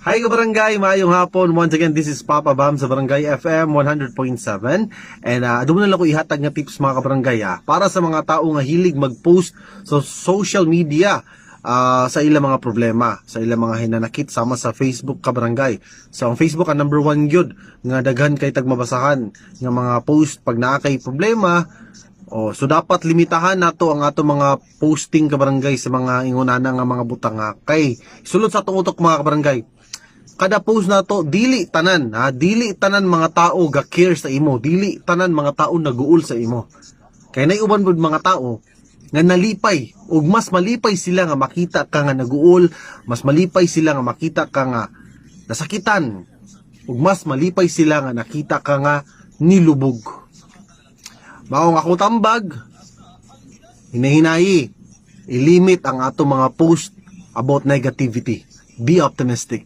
Hi kabarangay, maayong hapon. Once again, this is Papa Bam sa Barangay FM 100.7. And doon na lang ko ihatag nga tips mga kabarangay para sa mga tao nga hilig mag-post sa social media sa ilang mga problema, sa ilang mga hinanakit sama sa Facebook kabarangay. So ang Facebook ang number one gyud nga daghan kay tagmabasahan nga mga post pag naa kay problema. So dapat limitahan nato ang ato mga posting kabarangay sa mga ingunana nga mga butang kay sulod sa atong utok mga kabarangay. Kada post na to, dili tanan, dili tanan mga tao ga-care sa imo, dili tanan mga tao naguul sa imo. Kaya naiuban pud mga tao nga nalipay, ug mas malipay sila nga makita ka nga naguul, mas malipay sila nga makita ka nga nasakitan, ug mas malipay sila nga nakita ka nga nilubog. Maong ako tambag, hinahinayi, ilimit ang ato mga post about negativity. Be optimistic.